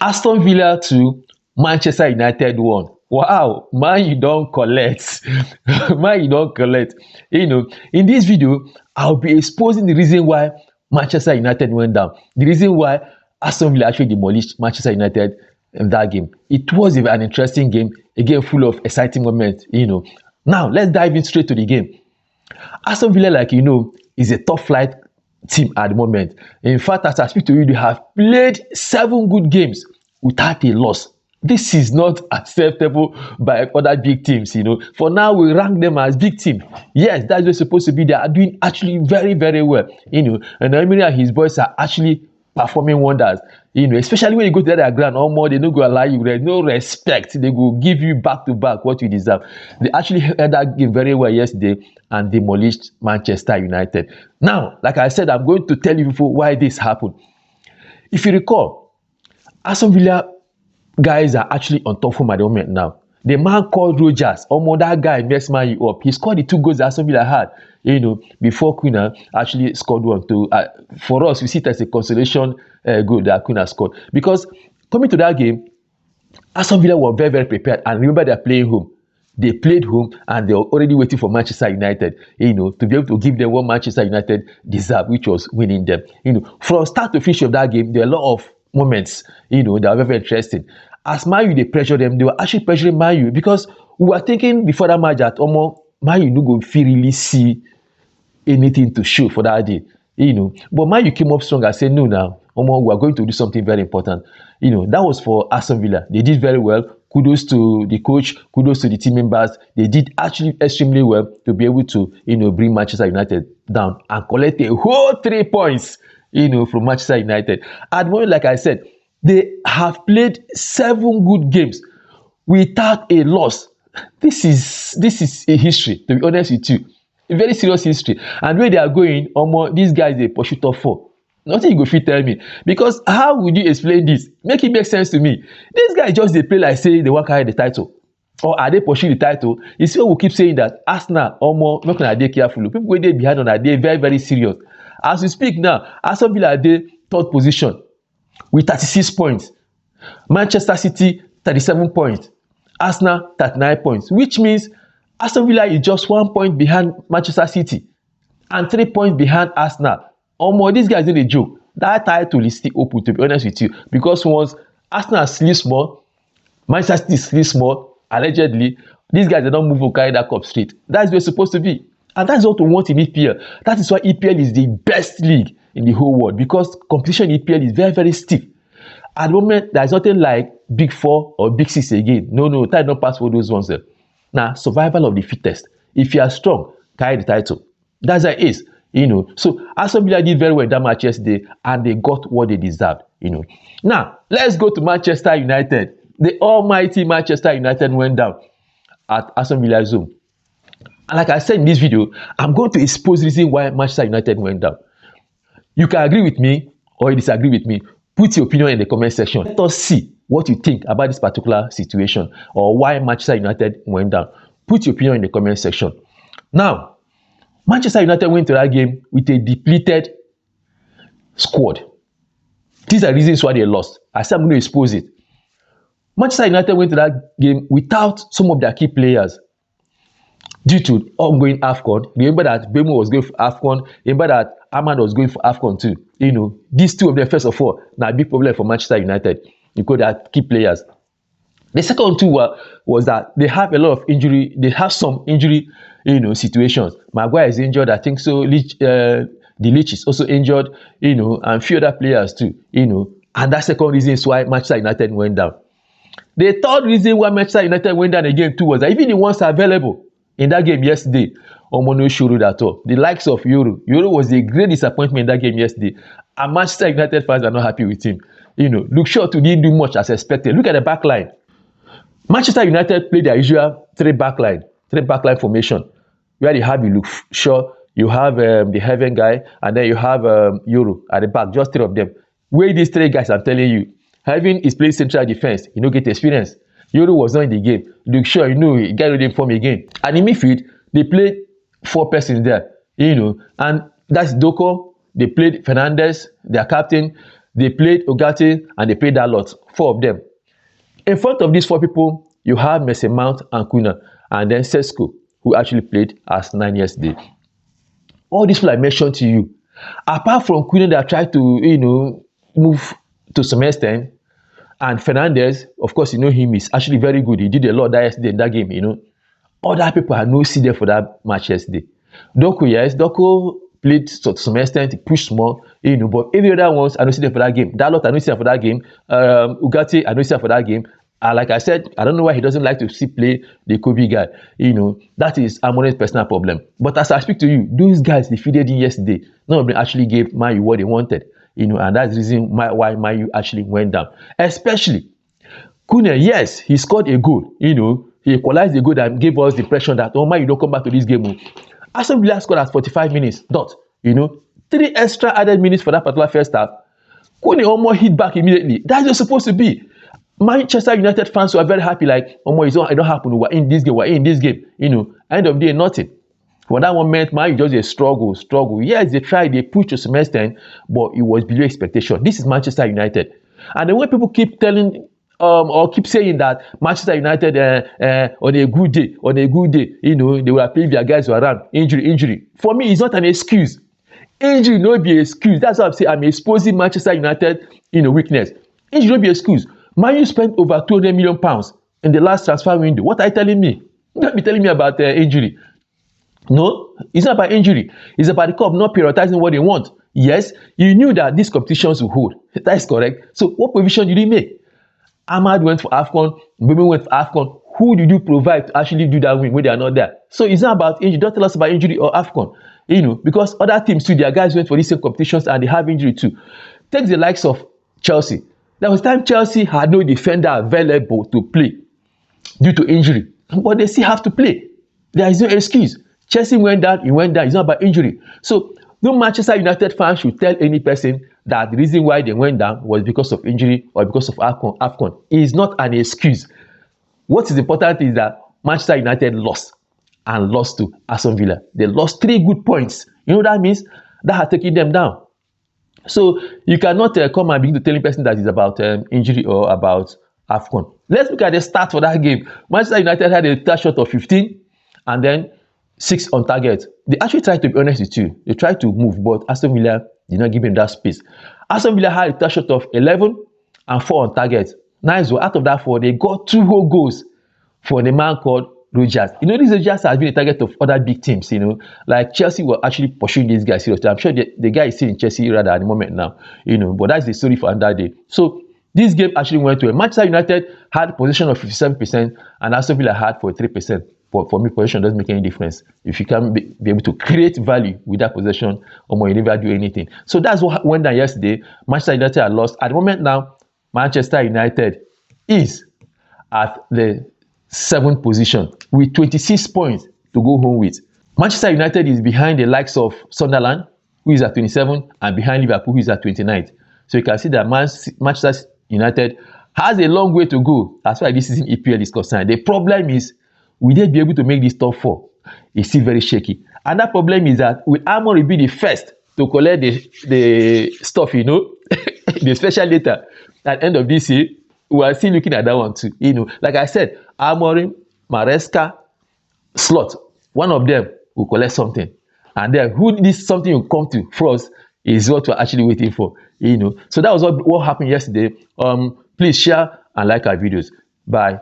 Aston Villa 2, Manchester United 1. Wow, man, you don't collect. Man, you don't collect. In this video, I'll be exposing the reason why Manchester United went down. The reason why Aston Villa actually demolished Manchester United in that game. It was an interesting game, a game full of exciting moments. Now, let's dive in straight to the game. Aston Villa, like is a top flight team at the moment. In fact, as I speak to you, they have played 7 good games without a loss. This is not acceptable by other big teams. For now, we rank them as big team. Yes, that's what it's supposed to be. They are doing actually very, very well. And Amorim and his boys are actually performing wonders. Especially when you go to their ground, or more, they don't go allow you. There's no respect. They go give you back to back what you deserve. They actually held that game very well yesterday and demolished Manchester United. Now, like I said, I'm going to tell you before why this happened. If you recall, Aston Villa guys are actually on top form at the moment now. The man called Rogers, that guy messed man up. He scored the 2 goals that Aston Villa had, before Kuna actually scored one too. For us, we see it as a consolation goal that Kuna scored. Because coming to that game, Aston Villa were very, very prepared. And remember, they're playing home. They played home and they were already waiting for Manchester United, to be able to give them what Manchester United deserved, which was winning them. From start to finish of that game, there were a lot of moments, that were very, very interesting. As Man U, they pressured them, they were actually pressuring Man U because we were thinking before that match that Man U no go really see anything to show for that day, But Man U came up strong and said, no, now, we are going to do something very important. That was for Aston Villa. They did very well. Kudos to the coach, kudos to the team members. They did actually extremely well to be able to, bring Manchester United down and collect a whole 3 points, from Manchester United. At the moment, like I said, they have played 7 good games without a loss. This is a history, to be honest with you. A very serious history. And where they are going, these guys, they pursue top 4. Nothing you go fit tell me. Because how would you explain this? Make it make sense to me. These guys just they play like say they want to carry the title. Or are they pursuing the title? You see, we keep saying that Arsenal, not gonna be careful. People go there behind on that, they're very, very serious. As we speak now, Aston Villa are there, 3rd position with 36 points. Manchester City, 37 points. Arsenal, 39 points. Which means Aston Villa is just 1 point behind Manchester City and 3 points behind Arsenal. These guys did a joke. That title is still open, to be honest with you. Because once Arsenal sleep small, Manchester City sleep small, allegedly, these guys, they don't move or carry that cup straight. That's where it's supposed to be. And that's what we want in EPL. That is why EPL is the best league in the whole world. Because competition in EPL is very, very stiff. At the moment, there's nothing like Big 4 or Big 6 again. No, time don't pass for those ones. Now, survival of the fittest. If you are strong, carry the title. That's how it is. So Aston Villa did very well that match yesterday and they got what they deserved, Now, let's go to Manchester United. The almighty Manchester United went down at Aston Villa's home. And like I said in this video, I'm going to expose the reason why Manchester United went down. You can agree with me or disagree with me. Put your opinion in the comment section. Let us see what you think about this particular situation or why Manchester United went down. Put your opinion in the comment section. Now, Manchester United went to that game with a depleted squad. These are reasons why they lost. I said I'm going to expose it. Manchester United went to that game without some of their key players due to ongoing AFCON. Remember that Bemo was going for AFCON. Remember that Ahmad was going for AFCON too. These two of them, first of all, now a big problem for Manchester United because they are key players. The second two was that they have a lot of injury. They have some injury, situations. Maguire is injured. I think so. The Leach is also injured, and a few other players too, And that second reason is why Manchester United went down. The third reason why Manchester United went down again too was that even the ones available in that game yesterday, no showed at all. The likes of Euro was a great disappointment in that game yesterday, and Manchester United fans are not happy with him. Luke Shaw didn't do much as expected. Look at the back line. Manchester United played their usual 3 backline formation, where you have Luke Shaw, you have the Heaven guy, and then you have Euro at the back, just 3 of them. Where these 3 guys, I'm telling you, Heaven is playing central defense, get experience. Euro was not in the game. Luke Shaw, he got ready for me again. And in midfield, they played 4 persons there, and that's Doko. They played Fernandes, their captain. they played Ugarte, and they played Dalot, 4 of them. In front of these 4 people, you have Mason Mount and Kuna, and then Sesko, who actually played as 9 yesterday. All these people I mentioned to you, apart from Kuna that tried to, move to some extent, and Fernandez, of course, him is actually very good. He did a lot that yesterday in that game, Other people are no see there for that match yesterday. Doku, yes, Doku played to some extent, he pushed more, but every other ones, I don't see them for that game. Dalot, I don't see them for that game. Ugarte, I don't see them for that game. Like I said, I don't know why he doesn't like to see play the Kobe guy. That is Amorim's personal problem. But as I speak to you, those guys defeated him yesterday. None of them actually gave Man U what they wanted. And that's the reason why Man U actually went down. Especially Kune, yes, he scored a goal. He equalized the goal and gave us the impression that, Man U don't come back to this game. Aston Villa scored at 45 minutes. 3 extra added minutes for that particular first half. Kune almost hit back immediately. That's just supposed to be. Manchester United fans were very happy, like, it don't happen. We're in this game. End of the day, nothing. For that moment, Man U just a struggle. Yes, they tried, they pushed to some extent, but it was below expectation. This is Manchester United. And then when people keep telling or keep saying that Manchester United on a good day, they were playing their guys around, injury. For me, it's not an excuse. Injury no be excuse. That's why I'm saying I'm exposing Manchester United weakness. Injury no be excuse. Man U spent over £200 million in the last transfer window. What are you telling me? You can't be telling me about injury. No, it's not about injury. It's about the club not prioritizing what they want. Yes, you knew that these competitions would hold. That is correct. So what provision did you make? Ahmad went for AFCON, Mbemi went for AFCON. Who did you provide to actually do that win when they are not there? So it's not about injury. Don't tell us about injury or AFCON. Because other teams too, their guys went for these same competitions and they have injury too. Take the likes of Chelsea. There was time Chelsea had no defender available to play due to injury, but they still have to play. There is no excuse. Chelsea went down, he went down. It's not about injury. So no Manchester United fan should tell any person that the reason why they went down was because of injury or because of AFCON. It is not an excuse. What is important is that Manchester United lost to Aston Villa. They lost 3 good points. You know what that means? That had taken them down. So you cannot come and begin to tell a person that it's about injury or about AFCON. Let's look at the start for that game. Manchester United had a target shot of 15 and then 6 on target. They actually tried to be honest with you. They tried to move, but Aston Villa did not give them that space. Aston Villa had a target shot of 11 and 4 on target. Nice. So out of that 4, they got 2 whole goals for the man called Rogers. This Rogers has been a target of other big teams, like Chelsea were actually pursuing this guy seriously. I'm sure the guy is still in Chelsea rather at the moment now, but that's the story for another day. So this game actually went to Manchester United had possession of 57% and Aston Villa had 43%. For me, possession doesn't make any difference. If you can't be able to create value with that possession, you never do anything. So that's what went down yesterday. Manchester United had lost. At the moment now, Manchester United is at the 7th position with 26 points to go home with. Manchester United is behind the likes of Sunderland, who is at 27, and behind Liverpool, who is at 29. So you can see that Manchester United has a long way to go as far as this season EPL is concerned. The problem is, will they be able to make this top 4? It's still very shaky. And that problem is that will Amorim be the first to collect the stuff, the special data at the end of this year? We are still looking at that one too. Like I said, Amorim, Maresca, Slot, one of them will collect something. And then who this something will come to first is what we're actually waiting for. So that was what happened yesterday. Please share and like our videos. Bye.